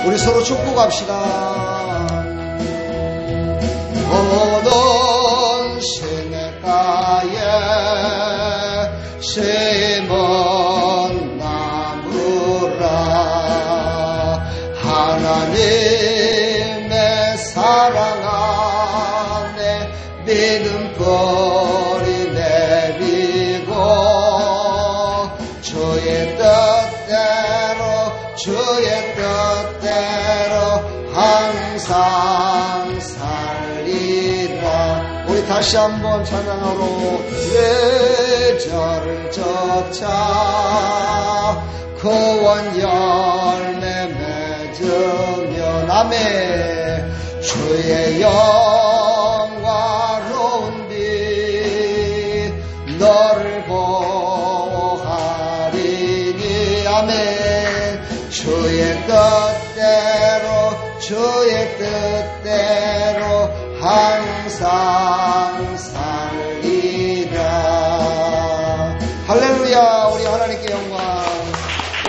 우리 서로 축복합시다. 오는 시냇가에 심은 나무라 하나님의 사랑 안에 믿음거리 내리고 주의 뜻대로 항상 살리라. 우리 다시 한번 찬양하러 계절을 쫓아 구원 열매 맺으면 아멘. 주의 영화로운 빛 너를 보호하리니 아멘. 주의 뜻대로 항상 살리라. 할렐루야. 우리 하나님께 영광.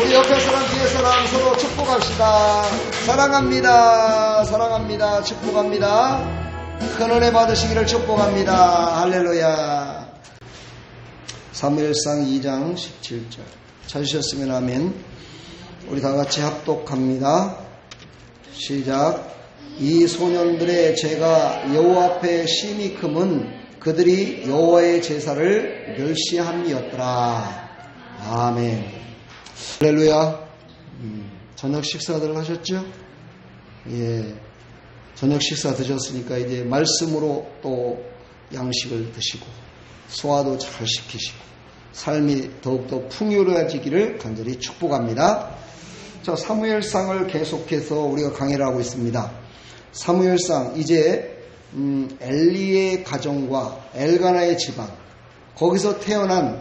우리 옆에 사람 뒤에 사람 서로 축복합시다. 사랑합니다. 축복합니다. 큰 은혜 받으시기를 축복합니다. 할렐루야. 사무엘상 2장 17절 찾으셨으면 아멘. 우리 다같이 합독합니다. 시작. 이 소년들의 죄가 여호와 앞에 심히 크면 그들이 여호와의 제사를 멸시함이었더라. 아멘. 할렐루야. 저녁 식사들 하셨죠? 예. 저녁 식사 드셨으니까 이제 말씀으로 또 양식을 드시고 소화도 잘 시키시고 삶이 더욱더 풍요로워지기를 간절히 축복합니다. 자, 사무엘상을 계속해서 우리가 강의를 하고 있습니다. 사무엘상 이제 엘리의 가정과 엘가나의 집안, 거기서 태어난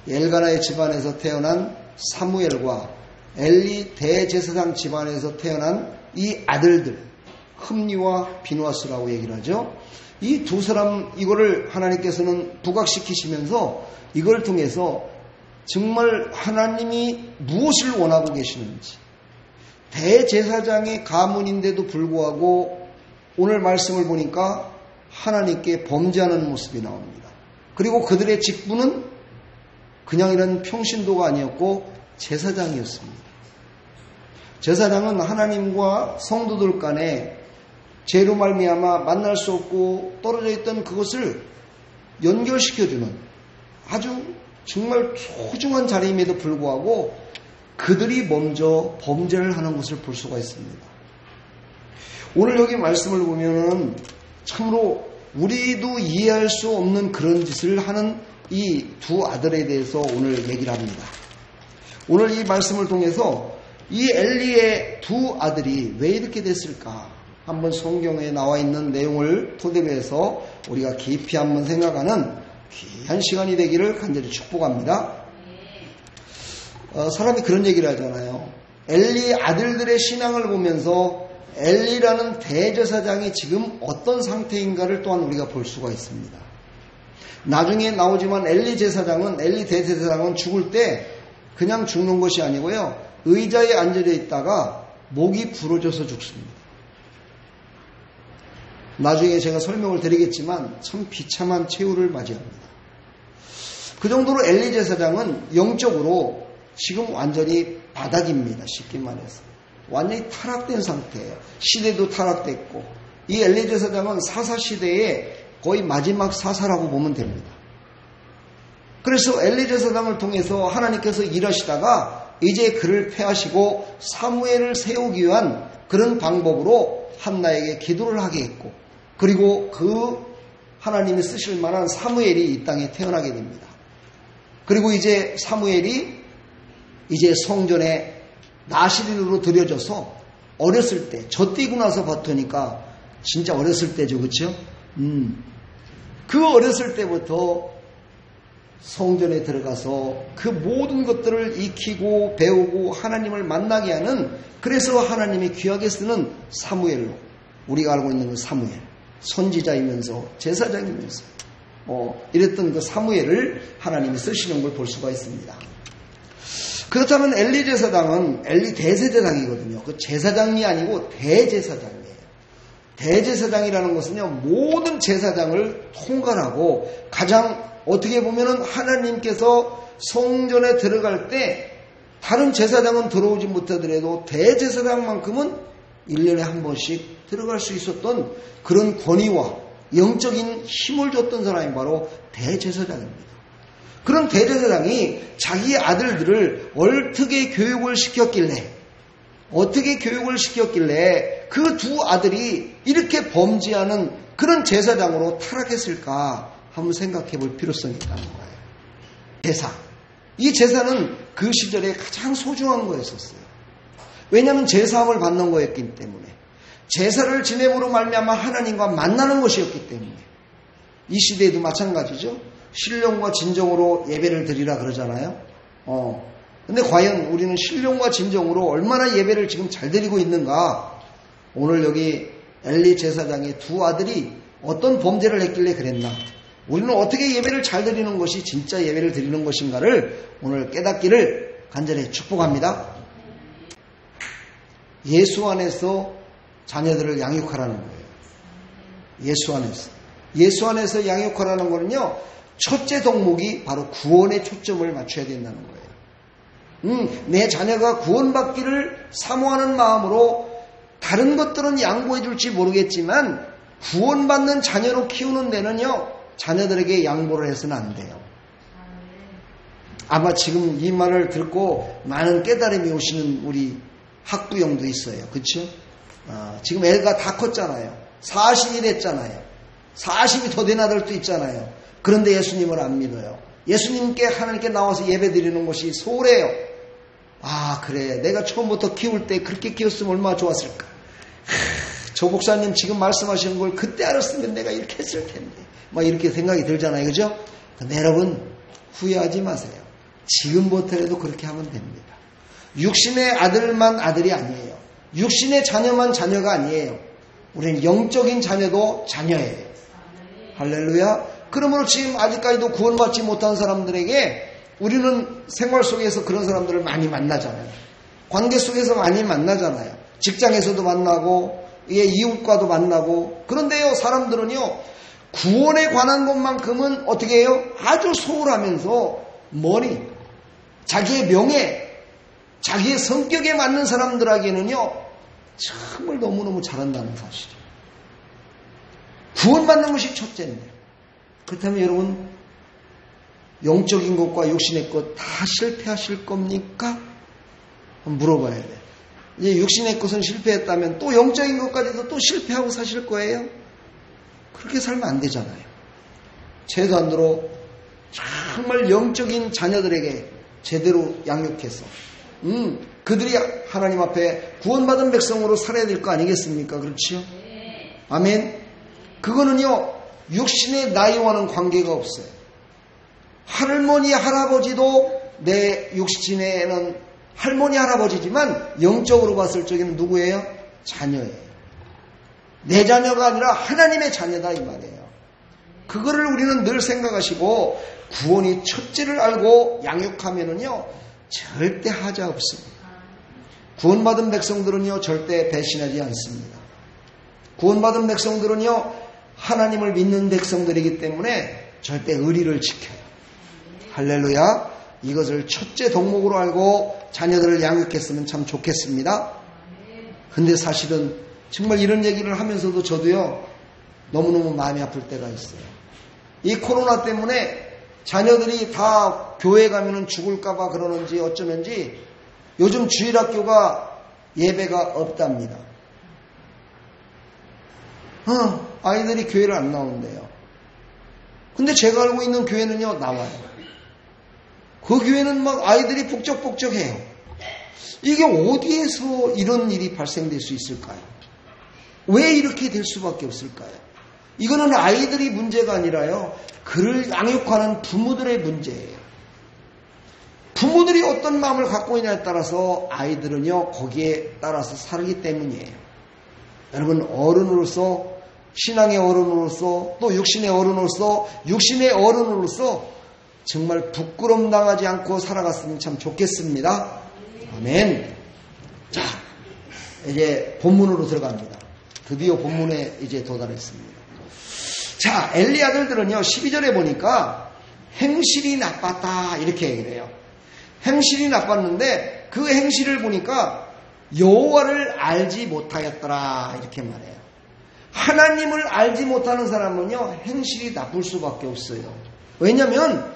엘가나의 집안에서 태어난 사무엘과 엘리 대제사장 집안에서 태어난 이 아들들 흠니와 비누아스라고 얘기를 하죠. 이 두 사람 이거를 하나님께서는 부각시키시면서 이걸 통해서 정말 하나님이 무엇을 원하고 계시는지, 대제사장의 가문인데도 불구하고 오늘 말씀을 보니까 하나님께 범죄하는 모습이 나옵니다. 그리고 그들의 직분은 그냥 이런 평신도가 아니었고 제사장이었습니다. 제사장은 하나님과 성도들 간에 죄로 말미암아 만날 수 없고 떨어져 있던 그것을 연결시켜주는 아주 정말 소중한 자리임에도 불구하고 그들이 먼저 범죄를 하는 것을 볼 수가 있습니다. 오늘 여기 말씀을 보면은 참으로 우리도 이해할 수 없는 그런 짓을 하는 이 두 아들에 대해서 오늘 얘기를 합니다. 오늘 이 말씀을 통해서 이 엘리의 두 아들이 왜 이렇게 됐을까? 한번 성경에 나와 있는 내용을 토대로 해서 우리가 깊이 한번 생각하는 귀한 시간이 되기를 간절히 축복합니다. 사람이 그런 얘기를 하잖아요. 엘리의 아들들의 신앙을 보면서 엘리라는 대제사장이 지금 어떤 상태인가를 또한 우리가 볼 수가 있습니다. 나중에 나오지만 엘리 대제사장은 죽을 때 그냥 죽는 것이 아니고요. 의자에 앉아져 있다가 목이 부러져서 죽습니다. 나중에 제가 설명을 드리겠지만 참 비참한 최후를 맞이합니다. 그 정도로 엘리 제사장은 영적으로 지금 완전히 바닥입니다. 쉽게 말해서. 완전히 타락된 상태예요. 시대도 타락됐고 이 엘리 제사장은 사사시대의 거의 마지막 사사라고 보면 됩니다. 그래서 엘리 제사장을 통해서 하나님께서 일하시다가 이제 그를 폐하시고 사무엘을 세우기 위한 그런 방법으로 한나에게 기도를 하게 했고 그리고 그 하나님이 쓰실 만한 사무엘이 이 땅에 태어나게 됩니다. 그리고 이제 사무엘이 이제 성전에 나시린으로 들여져서 어렸을 때 젖띠고 나서 봤더니까 진짜 어렸을 때죠. 그렇죠? 그 어렸을 때부터 성전에 들어가서 그 모든 것들을 익히고 배우고 하나님을 만나게 하는 그래서 하나님이 귀하게 쓰는 사무엘로 우리가 알고 있는 그 사무엘 선지자이면서 제사장이면서 이랬던 그 사무엘을 하나님이 쓰시는 걸 볼 수가 있습니다. 그렇다면 엘리 제사장은 엘리 대제사장이거든요. 그 제사장이 아니고 대제사장이에요. 대제사장이라는 것은요, 모든 제사장을 통괄하고 가장 어떻게 보면은 하나님께서 성전에 들어갈 때 다른 제사장은 들어오지 못하더라도 대제사장만큼은 1년에 한 번씩 들어갈 수 있었던 그런 권위와 영적인 힘을 줬던 사람이 바로 대제사장입니다. 그런 대제사장이 자기 아들들을 어떻게 교육을 시켰길래 그 두 아들이 이렇게 범죄하는 그런 제사장으로 타락했을까 한번 생각해 볼 필요성이 있다는 거예요. 제사. 이 제사는 그 시절에 가장 소중한 거였었어요. 왜냐하면 제사함을 받는 거였기 때문에. 제사를 지냄으로 말미암아 하나님과 만나는 것이었기 때문에. 이 시대에도 마찬가지죠. 신령과 진정으로 예배를 드리라 그러잖아요. 근데 과연 우리는 신령과 진정으로 얼마나 예배를 지금 잘 드리고 있는가? 오늘 여기 엘리 제사장의 두 아들이 어떤 범죄를 했길래 그랬나? 우리는 어떻게 예배를 잘 드리는 것이 진짜 예배를 드리는 것인가를 오늘 깨닫기를 간절히 축복합니다. 예수 안에서 자녀들을 양육하라는 거예요. 예수 안에서 양육하라는 거는요, 첫째 덕목이 바로 구원에 초점을 맞춰야 된다는 거예요. 내 자녀가 구원받기를 사모하는 마음으로 다른 것들은 양보해 줄지 모르겠지만 구원받는 자녀로 키우는 데는요, 자녀들에게 양보를 해서는 안 돼요. 아마 지금 이 말을 듣고 많은 깨달음이 오시는 우리 학부형도 있어요. 그렇죠? 지금 애가 다 컸잖아요. 40이 됐잖아요. 40이 더 된 아들도 있잖아요. 그런데 예수님을 안 믿어요. 예수님께 하나님께 나와서 예배 드리는 것이 소홀해요. 아, 그래. 내가 처음부터 키울 때 그렇게 키웠으면 얼마나 좋았을까. 조 목사님 지금 말씀하시는 걸 그때 알았으면 내가 이렇게 했을 텐데. 막 이렇게 생각이 들잖아요. 그죠? 근데 여러분, 후회하지 마세요. 지금부터라도 그렇게 하면 됩니다. 육신의 아들만 아들이 아니에요. 육신의 자녀만 자녀가 아니에요. 우리는 영적인 자녀도 자녀예요. 할렐루야. 그러므로 지금 아직까지도 구원받지 못한 사람들에게 우리는 생활 속에서 그런 사람들을 많이 만나잖아요. 관계 속에서 많이 만나잖아요. 직장에서도 만나고 이웃과도 만나고. 그런데요, 사람들은요, 구원에 관한 것만큼은 어떻게 해요? 아주 소홀하면서 머리, 자기의 명예, 자기의 성격에 맞는 사람들에게는요, 정말 너무너무 잘한다는 사실이에요. 구원받는 것이 첫째인데. 그렇다면 여러분, 영적인 것과 육신의 것 다 실패하실 겁니까? 한번 물어봐야 돼요. 이제 육신의 것은 실패했다면 또 영적인 것까지도 또 실패하고 사실 거예요? 그렇게 살면 안 되잖아요. 최소한으로 정말 영적인 자녀들에게 제대로 양육해서 그들이 하나님 앞에 구원받은 백성으로 살아야 될 거 아니겠습니까? 그렇지요? 아멘. 그거는요, 육신의 나이와는 관계가 없어요. 할머니 할아버지도 내 육신에는 할머니 할아버지지만 영적으로 봤을 적에는 누구예요? 자녀예요. 내 자녀가 아니라 하나님의 자녀다 이 말이에요. 그거를 우리는 늘 생각하시고 구원이 첫째를 알고 양육하면은요, 절대 하자 없습니다. 구원받은 백성들은요, 절대 배신하지 않습니다. 구원받은 백성들은요, 하나님을 믿는 백성들이기 때문에 절대 의리를 지켜요. 할렐루야. 이것을 첫째 덕목으로 알고 자녀들을 양육했으면 참 좋겠습니다. 근데 사실은 정말 이런 얘기를 하면서도 저도요, 너무너무 마음이 아플 때가 있어요. 이 코로나 때문에 자녀들이 다 교회 가면은 죽을까봐 그러는지 어쩌는지 요즘 주일학교가 예배가 없답니다. 아이들이 교회를 안 나온대요. 근데 제가 알고 있는 교회는요, 나와요. 그 교회는 막 아이들이 북적북적해요. 이게 어디에서 이런 일이 발생될 수 있을까요? 왜 이렇게 될 수밖에 없을까요? 이거는 아이들이 문제가 아니라요, 그를 양육하는 부모들의 문제예요. 부모들이 어떤 마음을 갖고 있냐에 따라서 아이들은요, 거기에 따라서 살기 때문이에요. 여러분, 어른으로서, 신앙의 어른으로서, 또 육신의 어른으로서 정말 부끄럼 당하지 않고 살아갔으면 참 좋겠습니다. 아멘. 자, 이제 본문으로 들어갑니다. 드디어 본문에 이제 도달했습니다. 자, 엘리 아들들은요, 12절에 보니까 행실이 나빴다 이렇게 얘기를 해요. 행실이 나빴는데 그 행실을 보니까 여호와를 알지 못하였더라 이렇게 말해요. 하나님을 알지 못하는 사람은요, 행실이 나쁠 수밖에 없어요. 왜냐하면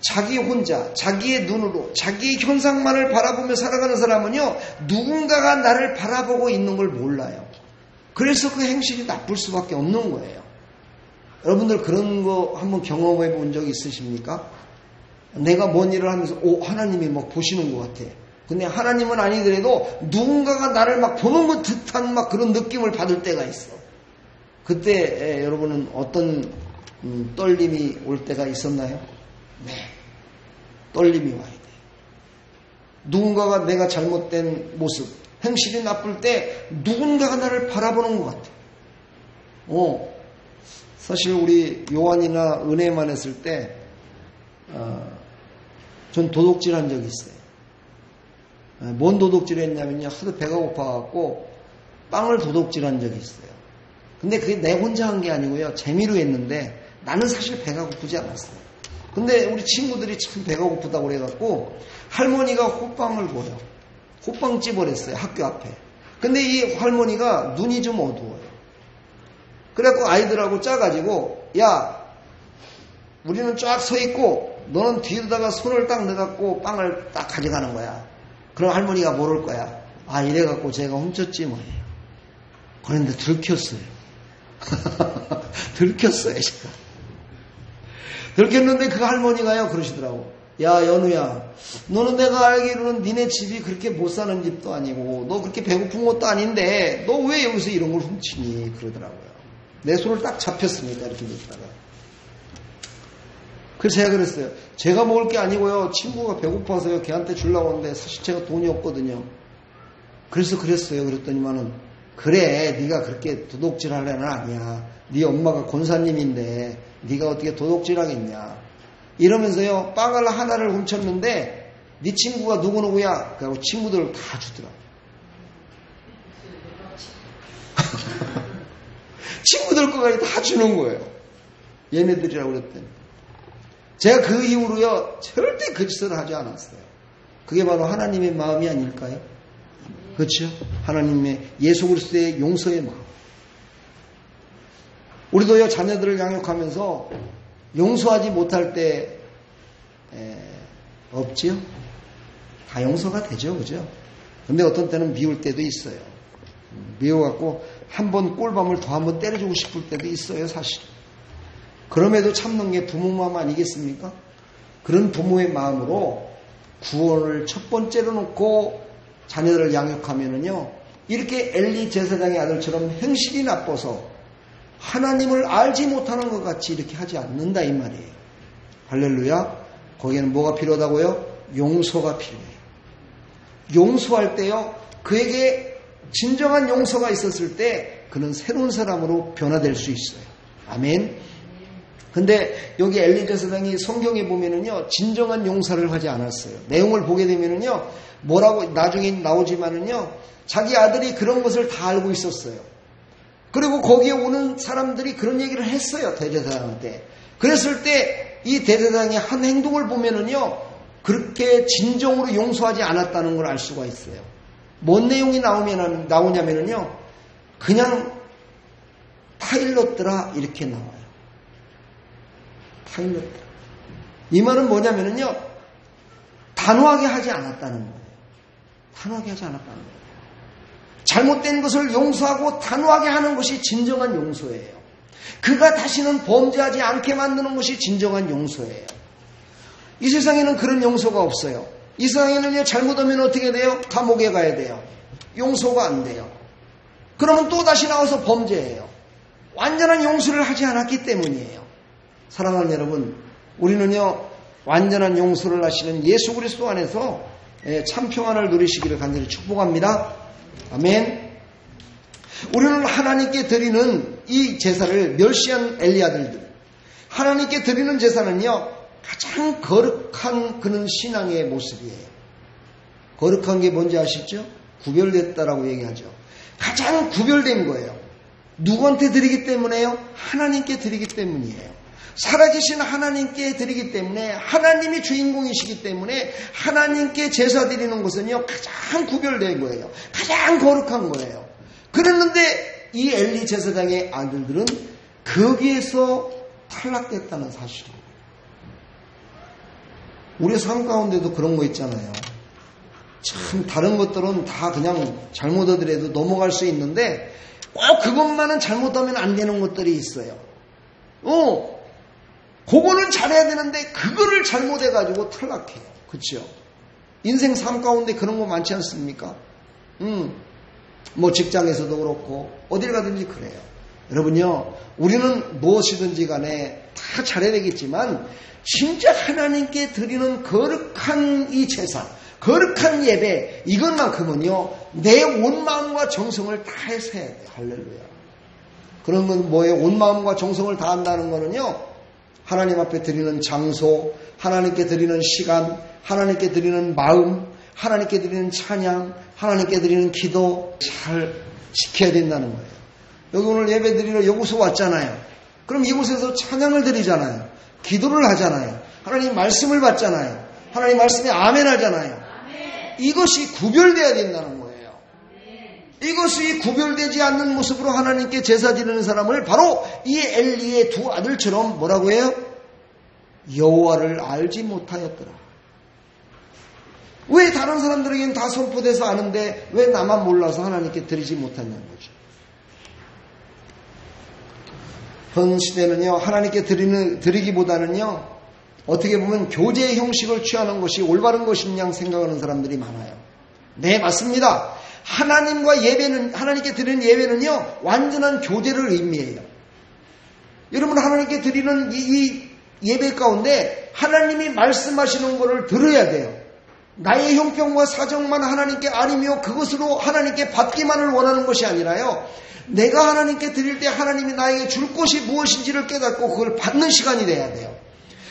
자기 혼자 자기의 눈으로 자기의 현상만을 바라보며 살아가는 사람은요, 누군가가 나를 바라보고 있는 걸 몰라요. 그래서 그 행실이 나쁠 수밖에 없는 거예요. 여러분들 그런 거 한번 경험해 본 적 있으십니까? 내가 뭔 일을 하면서 하나님이 막 보시는 것 같아. 근데 하나님은 아니더라도 누군가가 나를 막 보는 것 듯한 막 그런 느낌을 받을 때가 있어. 그때 여러분은 어떤 떨림이 올 때가 있었나요? 네, 떨림이 와야 돼. 누군가가 내가 잘못된 모습, 행실이 나쁠 때 누군가가 나를 바라보는 것 같아. 사실 우리 요한이나 은혜만 했을 때 전 도둑질한 적이 있어요. 뭔 도둑질을 했냐면요, 하도 배가 고파갖고 빵을 도둑질한 적이 있어요. 근데 그게 내 혼자 한 게 아니고요, 재미로 했는데 나는 사실 배가 고프지 않았어요. 근데 우리 친구들이 참 배가 고프다고 그래갖고 할머니가 호빵을 보여. 호빵집을 했어요, 학교 앞에. 근데 이 할머니가 눈이 좀 어두워요. 그래갖고 아이들하고 짜가지고, 야, 우리는 쫙 서 있고 너는 뒤로다가 손을 딱 넣어갖고 빵을 딱 가져가는 거야. 그럼 할머니가 모를 거야. 아, 이래갖고 제가 훔쳤지 뭐예요. 그런데 들켰어요. 들켰어요, 제가. 들켰는데 그 할머니가요, 그러시더라고. 야, 연우야, 너는 내가 알기로는 니네 집이 그렇게 못 사는 집도 아니고 너 그렇게 배고픈 것도 아닌데 너 왜 여기서 이런 걸 훔치니? 그러더라고요. 내 손을 딱 잡혔습니다, 이렇게 듣다가. 그래서 제가 그랬어요. 제가 먹을 게 아니고요, 친구가 배고파서요, 걔한테 주려고 하는데 사실 제가 돈이 없거든요. 그래서 그랬어요. 그랬더니만은, 그래, 네가 그렇게 도둑질 할 애는 아니야. 네 엄마가 권사님인데 네가 어떻게 도둑질 하겠냐. 이러면서요, 빵을 하나를 훔쳤는데 네 친구가 누구누구야? 그리고 친구들 다 주더라고. 친구들 거까지 다 주는 거예요. 얘네들이라고 그랬더니. 제가 그 이후로요, 절대 그 짓을 하지 않았어요. 그게 바로 하나님의 마음이 아닐까요? 그렇죠? 하나님의 예수 그리스도의 용서의 마음. 우리도요, 자녀들을 양육하면서 용서하지 못할 때 없지요? 다 용서가 되죠, 그죠? 근데 어떤 때는 미울 때도 있어요. 미워갖고 한 번 꼴밤을 더 한 번 때려주고 싶을 때도 있어요, 사실. 그럼에도 참는 게 부모 마음 아니겠습니까? 그런 부모의 마음으로 구원을 첫 번째로 놓고 자녀들을 양육하면은요, 이렇게 엘리 제사장의 아들처럼 행실이 나빠서 하나님을 알지 못하는 것 같이 이렇게 하지 않는다 이 말이에요. 할렐루야. 거기에는 뭐가 필요하다고요? 용서가 필요해요. 용서할 때요, 그에게 진정한 용서가 있었을 때 그는 새로운 사람으로 변화될 수 있어요. 아멘. 근데 여기 엘리 제사장이 성경에 보면은요, 진정한 용서를 하지 않았어요. 내용을 보게 되면은요, 뭐라고 나중에 나오지만은요, 자기 아들이 그런 것을 다 알고 있었어요. 그리고 거기에 오는 사람들이 그런 얘기를 했어요, 대제사장한테. 그랬을 때 이 대제사장의 한 행동을 보면은요, 그렇게 진정으로 용서하지 않았다는 걸 알 수가 있어요. 뭔 내용이 나오냐면은요, 그냥 타일렀더라 이렇게 나와요. 타일렀더라. 이 말은 뭐냐면은요, 단호하게 하지 않았다는 거예요. 단호하게 하지 않았다는 거예요. 잘못된 것을 용서하고 단호하게 하는 것이 진정한 용서예요. 그가 다시는 범죄하지 않게 만드는 것이 진정한 용서예요. 이 세상에는 그런 용서가 없어요. 이 세상에는요, 잘못하면 어떻게 돼요? 감옥에 가야 돼요. 용서가 안 돼요. 그러면 또 다시 나와서 범죄해요. 완전한 용서를 하지 않았기 때문이에요. 사랑하는 여러분, 우리는요, 완전한 용서를 하시는 예수 그리스도 안에서 참 평안을 누리시기를 간절히 축복합니다. 아멘. 우리는 하나님께 드리는 이 제사를 멸시한 엘리 아들들, 하나님께 드리는 제사는요, 가장 거룩한 그런 신앙의 모습이에요. 거룩한 게 뭔지 아시죠? 구별됐다라고 얘기하죠. 가장 구별된 거예요. 누구한테 드리기 때문에요? 하나님께 드리기 때문이에요. 살아계신 하나님께 드리기 때문에, 하나님이 주인공이시기 때문에 하나님께 제사 드리는 것은요 가장 구별된 거예요. 가장 거룩한 거예요. 그랬는데 이 엘리 제사장의 아들들은 거기에서 탈락됐다는 사실이에요. 우리 삶 가운데도 그런 거 있잖아요. 참 다른 것들은 다 그냥 잘못하더라도 넘어갈 수 있는데 꼭 그것만은 잘못하면 안 되는 것들이 있어요. 그거는 잘해야 되는데 그거를 잘못해가지고 탈락해요. 그렇죠? 인생 삶 가운데 그런 거 많지 않습니까? 뭐 직장에서도 그렇고 어딜 가든지 그래요. 여러분요, 우리는 무엇이든지 간에 다 잘해야 되겠지만 진짜 하나님께 드리는 거룩한 이 제사, 거룩한 예배, 이것만큼은요 내 온 마음과 정성을 다해서 해야 돼요. 할렐루야. 그런 건 뭐예요? 온 마음과 정성을 다한다는 거는요, 하나님 앞에 드리는 장소, 하나님께 드리는 시간, 하나님께 드리는 마음, 하나님께 드리는 찬양, 하나님께 드리는 기도 잘 지켜야 된다는 거예요. 여기 오늘 예배 드리러 이곳에 왔잖아요. 그럼 이곳에서 찬양을 드리잖아요. 기도를 하잖아요. 하나님 말씀을 받잖아요. 하나님 말씀에 아멘 하잖아요. 이것이 구별되어야 된다는 거예요. 이것이 구별되지 않는 모습으로 하나님께 제사 지르는 사람을 바로 이 엘리의 두 아들처럼 뭐라고 해요? 여호와를 알지 못하였더라. 왜 다른 사람들에게는 다 선포돼서 아는데 왜 나만 몰라서 하나님께 드리지 못했냐는 거죠. 현 시대는요, 하나님께 드리기보다는요, 어떻게 보면 교제의 형식을 취하는 것이 올바른 것이냐 생각하는 사람들이 많아요. 네, 맞습니다. 하나님과 예배는, 하나님께 드리는 예배는요, 완전한 교제를 의미해요. 여러분, 하나님께 드리는 이 예배 가운데 하나님이 말씀하시는 것을 들어야 돼요. 나의 형편과 사정만 하나님께 아니며 그것으로 하나님께 받기만을 원하는 것이 아니라요, 내가 하나님께 드릴 때 하나님이 나에게 줄 것이 무엇인지를 깨닫고 그걸 받는 시간이 돼야 돼요.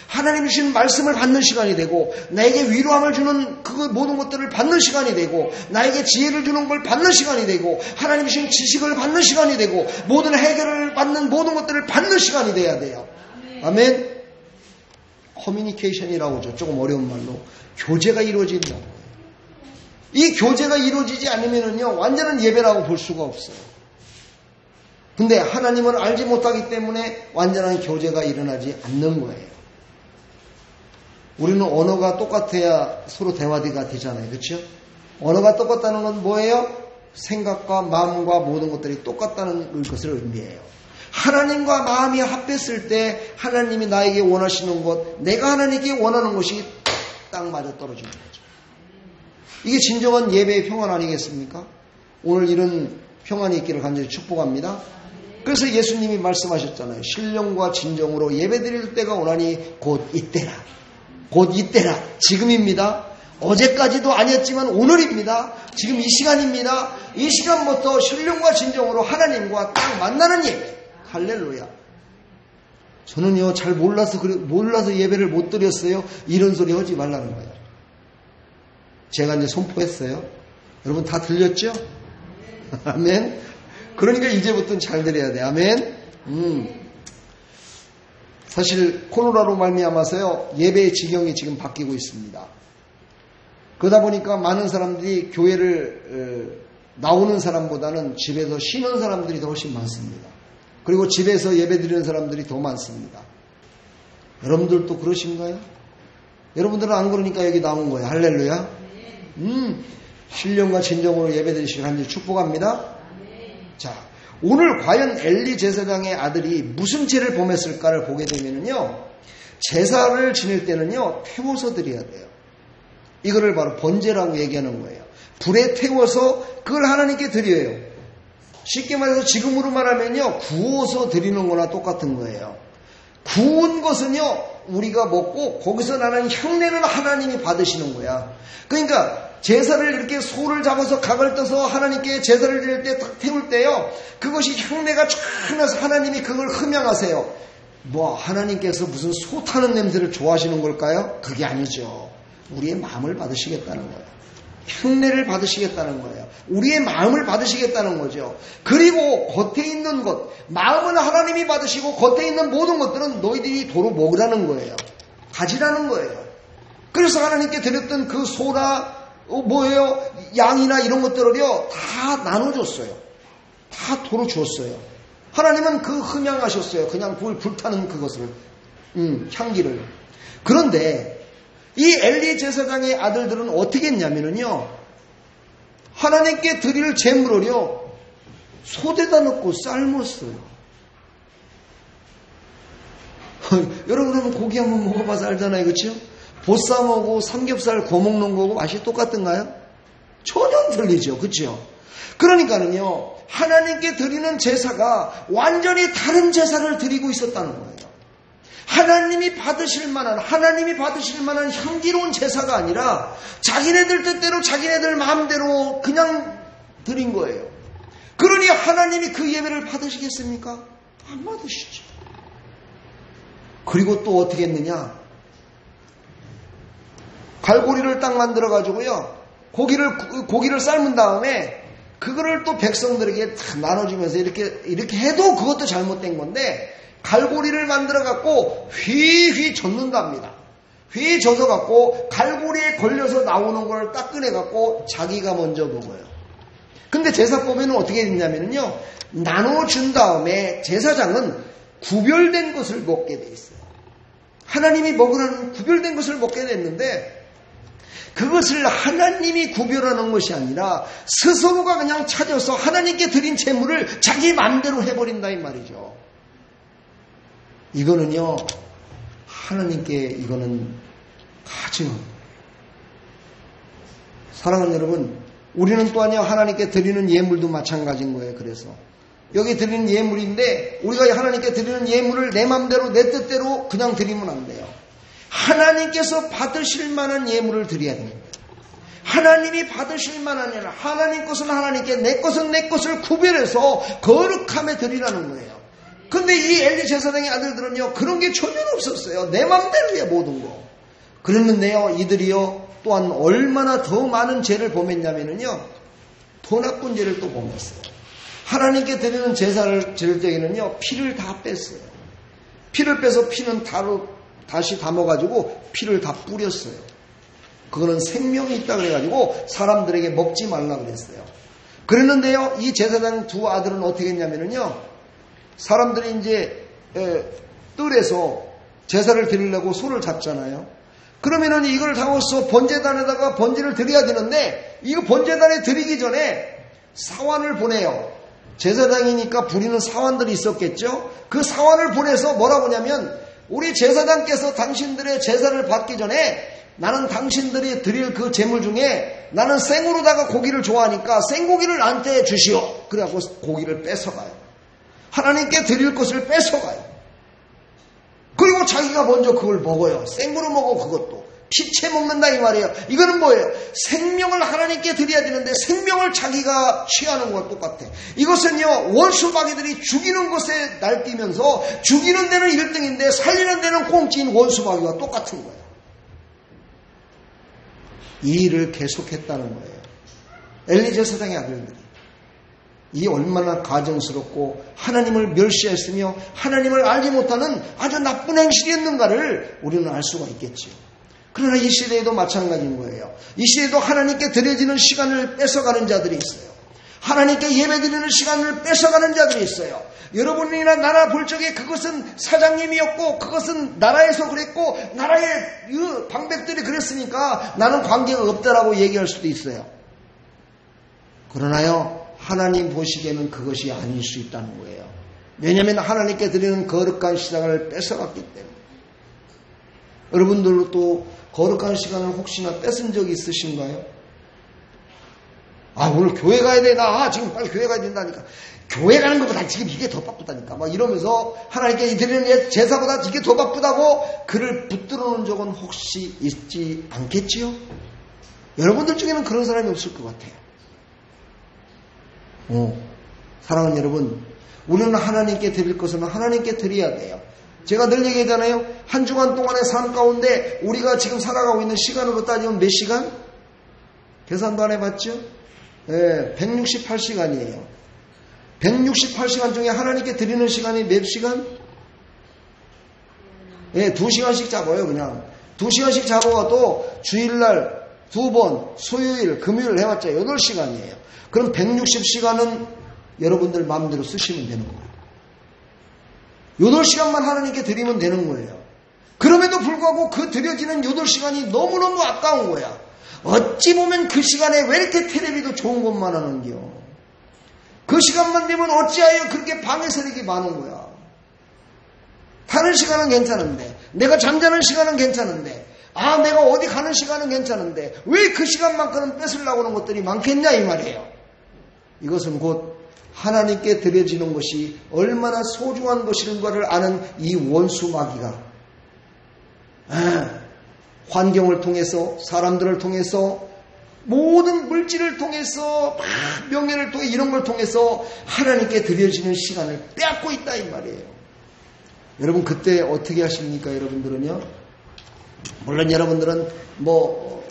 하나님이 주신 말씀을 받는 시간이 되고, 나에게 위로함을 주는 그 모든 것들을 받는 시간이 되고, 나에게 지혜를 주는 걸 받는 시간이 되고, 하나님이 주신 지식을 받는 시간이 되고, 모든 해결을 받는 모든 것들을 받는 시간이 돼야 돼요. 아멘. 커뮤니케이션이라고 하죠. 조금 어려운 말로 교제가 이루어진다고. 이 교제가 이루어지지 않으면요, 완전한 예배라고 볼 수가 없어요. 근데 하나님을 알지 못하기 때문에 완전한 교제가 일어나지 않는 거예요. 우리는 언어가 똑같아야 서로 대화가 되잖아요. 그렇죠? 언어가 똑같다는 건 뭐예요? 생각과 마음과 모든 것들이 똑같다는 것을 의미해요. 하나님과 마음이 합했을 때 하나님이 나에게 원하시는 것, 내가 하나님께 원하는 것이 딱 맞아 떨어지는 거죠. 이게 진정한 예배의 평안 아니겠습니까? 오늘 이런 평안이 있기를 간절히 축복합니다. 그래서 예수님이 말씀하셨잖아요. 신령과 진정으로 예배드릴 때가 오나니 곧 이때라. 곧 이때라. 지금입니다. 어제까지도 아니었지만 오늘입니다. 지금 이 시간입니다. 이 시간부터 신령과 진정으로 하나님과 딱 만나는 예배. 할렐루야. 저는요, 잘 몰라서 예배를 못 드렸어요. 이런 소리 하지 말라는 거예요. 제가 이제 선포했어요. 여러분 다 들렸죠? 아멘. 그러니까 이제부터는 잘 드려야 돼. 아멘. 사실 코로나로 말미암아서요, 예배의 지경이 지금 바뀌고 있습니다. 그러다 보니까 많은 사람들이 교회를 나오는 사람보다는 집에서 쉬는 사람들이 더 훨씬 많습니다. 그리고 집에서 예배 드리는 사람들이 더 많습니다. 여러분들도 그러신가요? 여러분들은 안 그러니까 여기 나온 거예요. 할렐루야. 신령과 진정으로 예배 드리시길 간절히 축복합니다. 자, 오늘 과연 엘리 제사장의 아들이 무슨 죄를 범했을까를 보게 되면요, 제사를 지낼 때는요, 태워서 드려야 돼요. 이거를 바로 번제라고 얘기하는 거예요. 불에 태워서 그걸 하나님께 드려요. 쉽게 말해서 지금으로 말하면요, 구워서 드리는 거나 똑같은 거예요. 구운 것은요, 우리가 먹고 거기서 나는 향내는 하나님이 받으시는 거야. 그러니까 제사를 이렇게 소를 잡아서 각을 떠서 하나님께 제사를 드릴 때 딱 태울 때요, 그것이 향내가 쫙 나서 하나님이 그걸 흠양하세요. 뭐 하나님께서 무슨 소 타는 냄새를 좋아하시는 걸까요? 그게 아니죠. 우리의 마음을 받으시겠다는 거예요. 흉내를 받으시겠다는 거예요. 우리의 마음을 받으시겠다는 거죠. 그리고 겉에 있는 것, 마음은 하나님이 받으시고 겉에 있는 모든 것들은 너희들이 도로 먹으라는 거예요. 가지라는 거예요. 그래서 하나님께 드렸던 그 소나 뭐예요? 양이나 이런 것들을요 다 나눠줬어요. 다 도로 주었어요. 하나님은 그 흠양하셨어요. 그냥 불타는 그것을 향기를. 그런데 이 엘리 제사장의 아들들은 어떻게 했냐면요 하나님께 드릴 제물을요 소대다 넣고 삶았어요. 여러분 한번 고기 한번 먹어봐서 알잖아요. 그렇죠? 보쌈하고 삼겹살 구워 먹는 거고 맛이 똑같은가요? 전혀 틀리죠. 그렇죠? 그러니까는요 하나님께 드리는 제사가 완전히 다른 제사를 드리고 있었다는 거예요. 하나님이 받으실 만한 향기로운 제사가 아니라 자기네들 뜻대로 자기네들 마음대로 그냥 드린 거예요. 그러니 하나님이 그 예배를 받으시겠습니까? 안 받으시죠. 그리고 또 어떻게 했느냐? 갈고리를 딱 만들어 가지고요 고기를 삶은 다음에 그거를 또 백성들에게 다 나눠주면서 이렇게 해도 그것도 잘못된 건데 갈고리를 만들어 갖고 휘휘 젓는답니다. 휘 젓어 갖고 갈고리에 걸려서 나오는 걸 딱 꺼내 갖고 자기가 먼저 먹어요. 근데 제사법에는 어떻게 됐냐면요 나눠준 다음에 제사장은 구별된 것을 먹게 돼 있어요. 하나님이 먹으라는 구별된 것을 먹게 됐는데 그것을 하나님이 구별하는 것이 아니라 스스로가 그냥 찾아서 하나님께 드린 제물을 자기 마음대로 해버린다 이 말이죠. 이거는요 하나님께 이거는 가증. 사랑하는 여러분, 우리는 또한요 하나님께 드리는 예물도 마찬가지인 거예요. 그래서 여기 드리는 예물인데 우리가 하나님께 드리는 예물을 내 마음대로 내 뜻대로 그냥 드리면 안 돼요. 하나님께서 받으실 만한 예물을 드려야 됩니다. 하나님이 받으실 만한 예물, 하나님 것은 하나님께 내 것은 내 것을 구별해서 거룩함에 드리라는 거예요. 근데 이 엘리 제사장의 아들들은요 그런 게 전혀 없었어요. 내 마음대로 해 모든 거. 그랬는데요 이들이요 또한 얼마나 더 많은 죄를 범했냐면요 더 나쁜 죄를 또 범했어요. 하나님께 드리는 제사를 드릴 때에는요 피를 다 뺐어요. 피를 빼서 피는 다시 담아가지고 피를 다 뿌렸어요. 그거는 생명이 있다 그래가지고 사람들에게 먹지 말라 그랬어요. 그랬는데요 이 제사장 두 아들은 어떻게 했냐면요 사람들이 이제 뜰에서 제사를 드리려고 소를 잡잖아요. 그러면은 이걸 담아서 번제단에다가 번제를 드려야 되는데 이거 번제단에 드리기 전에 사환을 보내요. 제사장이니까 부리는 사환들이 있었겠죠. 그 사환을 보내서 뭐라고 하냐면 우리 제사장께서 당신들의 제사를 받기 전에 나는 당신들이 드릴 그 제물 중에 나는 생으로다가 고기를 좋아하니까 생고기를 나한테 주시오. 그래갖고 고기를 뺏어가요. 하나님께 드릴 것을 뺏어가요. 그리고 자기가 먼저 그걸 먹어요. 생으로 먹어. 그것도 피채 먹는다 이 말이에요. 이거는 뭐예요? 생명을 하나님께 드려야 되는데 생명을 자기가 취하는 것과 똑같아. 이것은요 원수마귀들이 죽이는 것에 날뛰면서 죽이는 데는 1등인데 살리는 데는 꽁찌인 원수마귀와 똑같은 거예요. 이 일을 계속했다는 거예요. 엘리 제사장의 아들들이. 이 얼마나 가증스럽고 하나님을 멸시했으며 하나님을 알지 못하는 아주 나쁜 행실이었는가를 우리는 알 수가 있겠지요. 그러나 이 시대에도 마찬가지인 거예요. 이 시대에도 하나님께 드려지는 시간을 뺏어가는 자들이 있어요. 하나님께 예배드리는 시간을 뺏어가는 자들이 있어요. 여러분이나 나라 볼 적에 그것은 사장님이었고 그것은 나라에서 그랬고 나라의 방백들이 그랬으니까 나는 관계가 없다라고 얘기할 수도 있어요. 그러나요 하나님 보시기에는 그것이 아닐 수 있다는 거예요. 왜냐하면 하나님께 드리는 거룩한 시간을 뺏어갔기 때문에. 여러분들도 또 거룩한 시간을 혹시나 뺏은 적이 있으신가요? 아 오늘 교회 가야 되나? 지금 빨리 교회 가야 된다니까. 교회 가는 것보다 지금 이게 더 바쁘다니까. 막 이러면서 하나님께 드리는 제사보다 이게 더 바쁘다고 그를 붙들어 놓은 적은 혹시 있지 않겠지요? 여러분들 중에는 그런 사람이 없을 것 같아요. 사랑하는 여러분, 우리는 하나님께 드릴 것은 하나님께 드려야 돼요. 제가 늘 얘기하잖아요. 한 주간 동안의 삶 가운데 우리가 지금 살아가고 있는 시간으로 따지면 몇 시간? 계산도 안 해봤죠? 168시간이에요. 168시간 중에 하나님께 드리는 시간이 몇 시간? 2시간씩 잡아요, 그냥. 2시간씩 잡아도 주일날 2번, 수요일, 금요일 해봤자 8시간이에요. 그럼 160시간은 여러분들 마음대로 쓰시면 되는 거예요. 8시간만 하나님께 드리면 되는 거예요. 그럼에도 불구하고 그 드려지는 8시간이 너무너무 아까운 거야. 어찌 보면 그 시간에 왜 이렇게 텔레비도 좋은 것만 하는겨. 그 시간만 되면 어찌하여 그렇게 방해 세력이 많은 거야. 타는 시간은 괜찮은데, 내가 잠자는 시간은 괜찮은데, 내가 어디 가는 시간은 괜찮은데 왜 그 시간만큼은 뺏으려고 하는 것들이 많겠냐 이 말이에요. 이것은 곧 하나님께 드려지는 것이 얼마나 소중한 것인가를 아는 이 원수 마귀가 환경을 통해서, 사람들을 통해서, 모든 물질을 통해서, 명예를 통해 이런 걸 통해서 하나님께 드려지는 시간을 빼앗고 있다 이 말이에요. 여러분 그때 어떻게 하십니까? 여러분들은요, 물론 여러분들은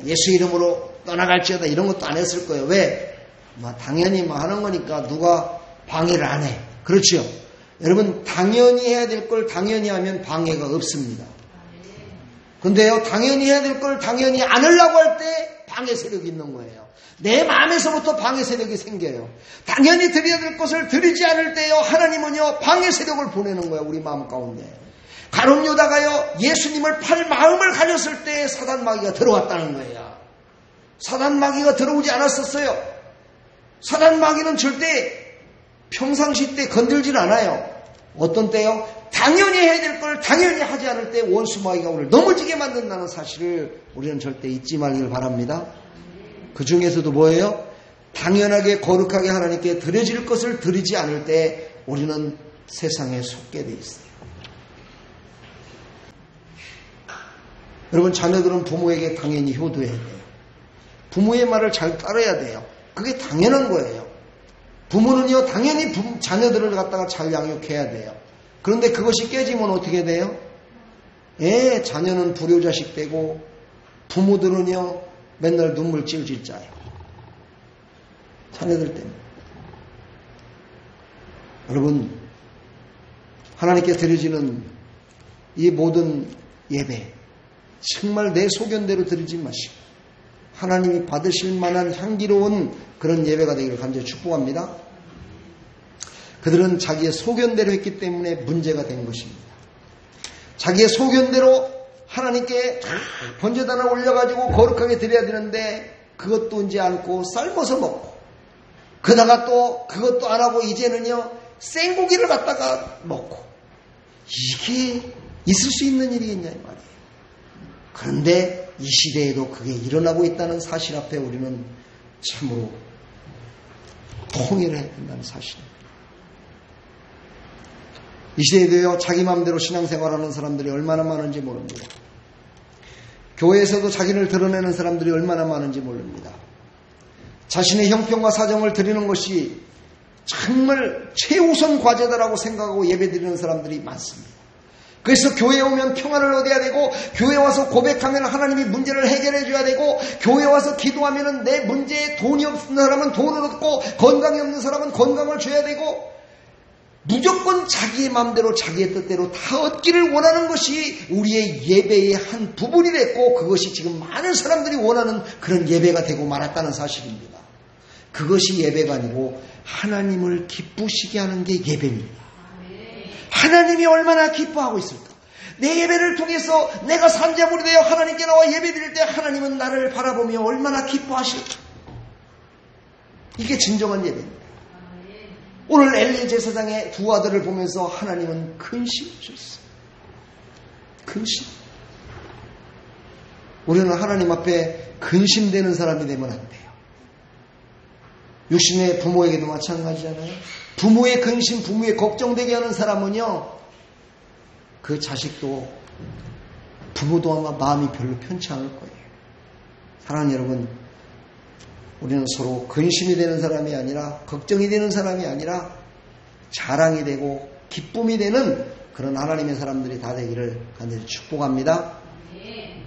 예수 이름으로 떠나갈지어다 이런 것도 안 했을 거예요. 왜? 당연히 하는 거니까 누가 방해를 안 해. 그렇죠? 여러분 당연히 해야 될 걸 당연히 하면 방해가 없습니다. 근데요, 당연히 해야 될 걸 당연히 안 하려고 할 때 방해 세력이 있는 거예요. 내 마음에서부터 방해 세력이 생겨요. 당연히 드려야 될 것을 드리지 않을 때요, 하나님은요 방해 세력을 보내는 거예요. 우리 마음 가운데. 가룟 유다가요 예수님을 팔 마음을 가졌을 때 사단 마귀가 들어왔다는 거예요. 사단 마귀가 들어오지 않았었어요. 사단 마귀는 절대 평상시 때 건들질 않아요. 어떤 때요? 당연히 해야 될 걸 당연히 하지 않을 때 원수 마귀가 우리를 넘어지게 만든다는 사실을 우리는 절대 잊지 말기를 바랍니다. 그 중에서도 뭐예요? 당연하게 거룩하게 하나님께 드려질 것을 드리지 않을 때 우리는 세상에 속게 돼 있어요. 여러분 자녀들은 부모에게 당연히 효도해야 돼요. 부모의 말을 잘 따라야 돼요. 그게 당연한 거예요. 부모는요 당연히 자녀들을 갖다가 잘 양육해야 돼요. 그런데 그것이 깨지면 어떻게 돼요? 자녀는 불효자식 되고 부모들은요 맨날 눈물 찔찔 짜요. 자녀들 때문에. 여러분 하나님께 드려지는 이 모든 예배 정말 내 소견대로 드리지 마시고 하나님이 받으실 만한 향기로운 그런 예배가 되기를 간절히 축복합니다. 그들은 자기의 소견대로 했기 때문에 문제가 된 것입니다. 자기의 소견대로 하나님께 번제단을 올려가지고 거룩하게 드려야 되는데 그것도 이제 않고 삶아서 먹고 그다가 또 그것도 안 하고 이제는요 생고기를 갖다가 먹고 이게 있을 수 있는 일이겠냐 이 말이에요. 그런데 이 시대에도 그게 일어나고 있다는 사실 앞에 우리는 참으로 통일을 해야 된다는 사실입니다. 이 시대에도요 자기 마음대로 신앙생활하는 사람들이 얼마나 많은지 모릅니다. 교회에서도 자기를 드러내는 사람들이 얼마나 많은지 모릅니다. 자신의 형편과 사정을 드리는 것이 정말 최우선 과제다라고 생각하고 예배드리는 사람들이 많습니다. 그래서 교회에 오면 평안을 얻어야 되고 교회에 와서 고백하면 하나님이 문제를 해결해 줘야 되고 교회에 와서 기도하면 내 문제에 돈이 없는 사람은 돈을 얻고 건강이 없는 사람은 건강을 줘야 되고 무조건 자기의 마음대로 자기의 뜻대로 다 얻기를 원하는 것이 우리의 예배의 한 부분이 됐고 그것이 지금 많은 사람들이 원하는 그런 예배가 되고 말았다는 사실입니다. 그것이 예배가 아니고 하나님을 기쁘시게 하는 게 예배입니다. 하나님이 얼마나 기뻐하고 있을까? 내 예배를 통해서 내가 산자물이 되어 하나님께 나와 예배드릴 때 하나님은 나를 바라보며 얼마나 기뻐하실까? 이게 진정한 예배입니다. 오늘 엘리 제사장의 두 아들을 보면서 하나님은 근심하셨어요. 근심. 우리는 하나님 앞에 근심되는 사람이 되면 안 돼요. 육신의 부모에게도 마찬가지잖아요. 부모의 근심, 부모의 걱정되게 하는 사람은요, 그 자식도, 부모도 아마 마음이 별로 편치 않을 거예요. 사랑하는 여러분, 우리는 서로 근심이 되는 사람이 아니라, 걱정이 되는 사람이 아니라, 자랑이 되고, 기쁨이 되는 그런 하나님의 사람들이 다 되기를 간절히 축복합니다.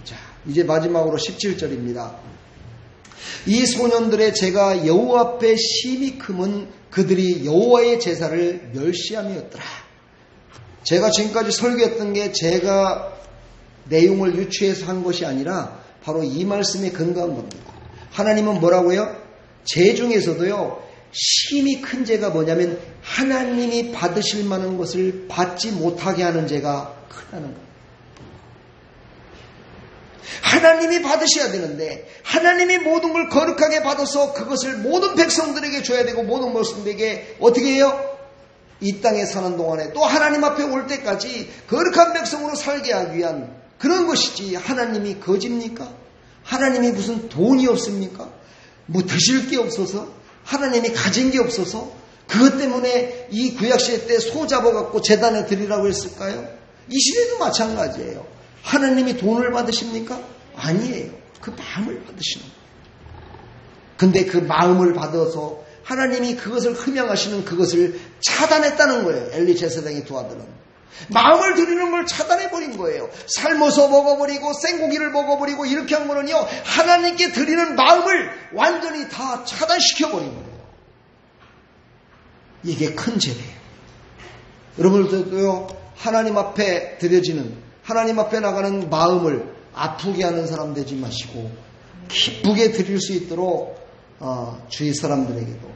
자, 이제 마지막으로 17절입니다. 이 소년들의 죄가 여호와 앞에 심히 크면 그들이 여호와의 제사를 멸시함이었더라. 제가 지금까지 설교했던 게 제가 내용을 유추해서 한 것이 아니라 바로 이 말씀에 근거한 겁니다. 하나님은 뭐라고요? 죄 중에서도요, 심히 큰 죄가 뭐냐면 하나님이 받으실 만한 것을 받지 못하게 하는 죄가 크다는 겁니다. 하나님이 받으셔야 되는데 하나님이 모든 걸 거룩하게 받아서 그것을 모든 백성들에게 줘야 되고 모든 백성들에게 어떻게 해요? 이 땅에 사는 동안에 또 하나님 앞에 올 때까지 거룩한 백성으로 살게 하기 위한 그런 것이지, 하나님이 거짓입니까? 하나님이 무슨 돈이 없습니까? 뭐 드실 게 없어서? 하나님이 가진 게 없어서? 그것 때문에 이 구약시대 때 소 잡아갖고 제단에 드리라고 했을까요? 이 시대도 마찬가지예요. 하나님이 돈을 받으십니까? 아니에요. 그 마음을 받으시는 거예요. 근데 그 마음을 받아서 하나님이 그것을 흠양하시는 그것을 차단했다는 거예요. 엘리 제사장의 두 아들은. 마음을 드리는 걸 차단해버린 거예요. 삶아서 먹어버리고 생고기를 먹어버리고 이렇게 한 거는요, 하나님께 드리는 마음을 완전히 다 차단시켜버린 거예요. 이게 큰 죄예요. 여러분들도요, 하나님 앞에 드려지는, 하나님 앞에 나가는 마음을 아프게 하는 사람 되지 마시고 기쁘게 드릴 수 있도록 주위 사람들에게도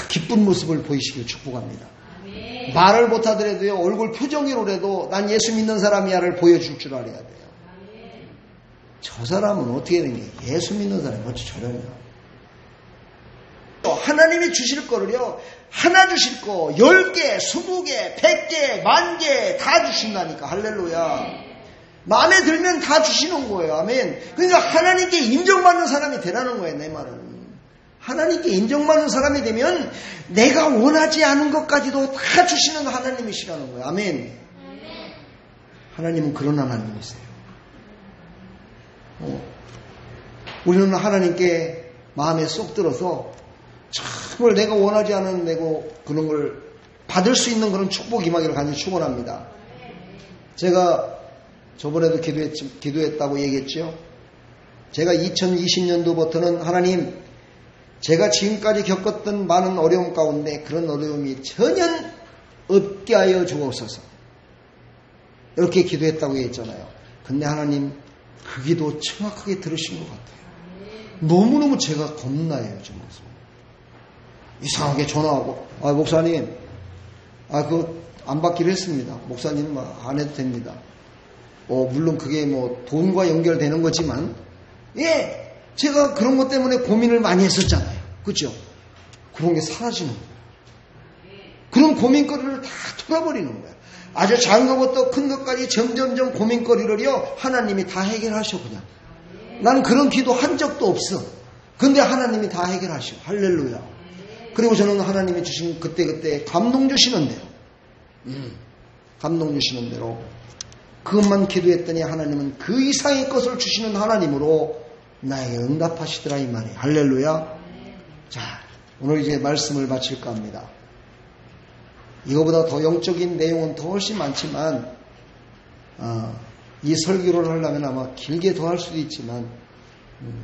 기쁜 모습을 보이시길 축복합니다. 아멘. 말을 못하더라도요, 얼굴 표정으로라도 난 예수 믿는 사람이야를 보여줄 줄 알아야 돼요. 아멘. 저 사람은 어떻게 된 게 예수 믿는 사람이 어찌 저러냐. 하나님이 주실 거를요, 하나 주실 거 10개, 20개, 100개, 10,000개 다 주신다니까. 할렐루야. 마음에 들면 다 주시는 거예요. 아멘. 그러니까 하나님께 인정받는 사람이 되라는 거예요. 내 말은. 하나님께 인정받는 사람이 되면 내가 원하지 않은 것까지도 다 주시는 하나님이시라는 거예요. 아멘. 하나님은 그런 하나님이세요. 우리는 하나님께 마음에 쏙 들어서 정말 내가 원하지 않은 내고 그런 걸 받을 수 있는 그런 축복 임하기를 간절히 축원합니다. 제가 저번에도 기도했다고 얘기했죠. 제가 2020년도부터는 하나님, 제가 지금까지 겪었던 많은 어려움 가운데 그런 어려움이 전혀 없게 하여 주옵소서. 이렇게 기도했다고 얘기했잖아요. 근데 하나님 그 기도 정확하게 들으신 것 같아요. 너무너무 제가 겁나요. 요즘. 이상하게 전화하고, 목사님, 그거 안 받기로 했습니다. 목사님은 안 해도 됩니다. 물론 그게 뭐 돈과 연결되는 거지만, 예, 제가 그런 것 때문에 고민을 많이 했었잖아요. 그렇죠? 그런 게 사라지는 거예요. 그런 고민거리를 다 털어버리는 거예요. 아주 작은 것부터 큰 것까지 점점점 고민거리를요, 하나님이 다 해결하셔. 그냥 나는 그런 기도 한 적도 없어. 근데 하나님이 다 해결하셔. 할렐루야. 그리고 저는 하나님이 주신 그때그때 감동 주시는 대로, 감동 주시는 대로 그것만 기도했더니 하나님은 그 이상의 것을 주시는 하나님으로 나에게 응답하시더라, 이 말이에요. 할렐루야. 자, 오늘 이제 말씀을 마칠까 합니다. 이거보다 더 영적인 내용은 더 훨씬 많지만, 이 설교를 하려면 아마 길게 더 할 수도 있지만,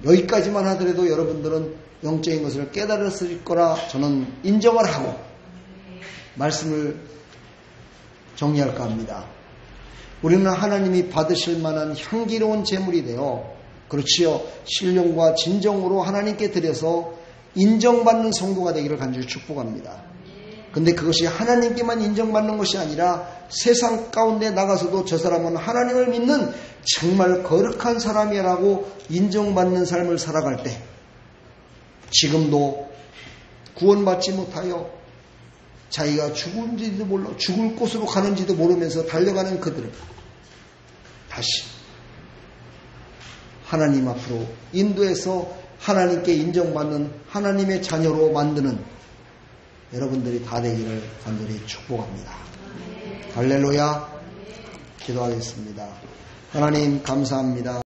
여기까지만 하더라도 여러분들은 영적인 것을 깨달았을 거라 저는 인정을 하고 말씀을 정리할까 합니다. 우리는 하나님이 받으실 만한 향기로운 제물이 되어, 그렇지요, 신령과 진정으로 하나님께 드려서 인정받는 성도가 되기를 간절히 축복합니다. 근데 그것이 하나님께만 인정받는 것이 아니라 세상 가운데 나가서도 저 사람은 하나님을 믿는 정말 거룩한 사람이라고 인정받는 삶을 살아갈 때, 지금도 구원받지 못하여 자기가 죽은지도 몰라, 죽을 곳으로 가는지도 모르면서 달려가는 그들을 다시 하나님 앞으로 인도해서 하나님께 인정받는 하나님의 자녀로 만드는 여러분들이 다 되기를 간절히 축복합니다. 할렐루야. 기도하겠습니다. 하나님 감사합니다.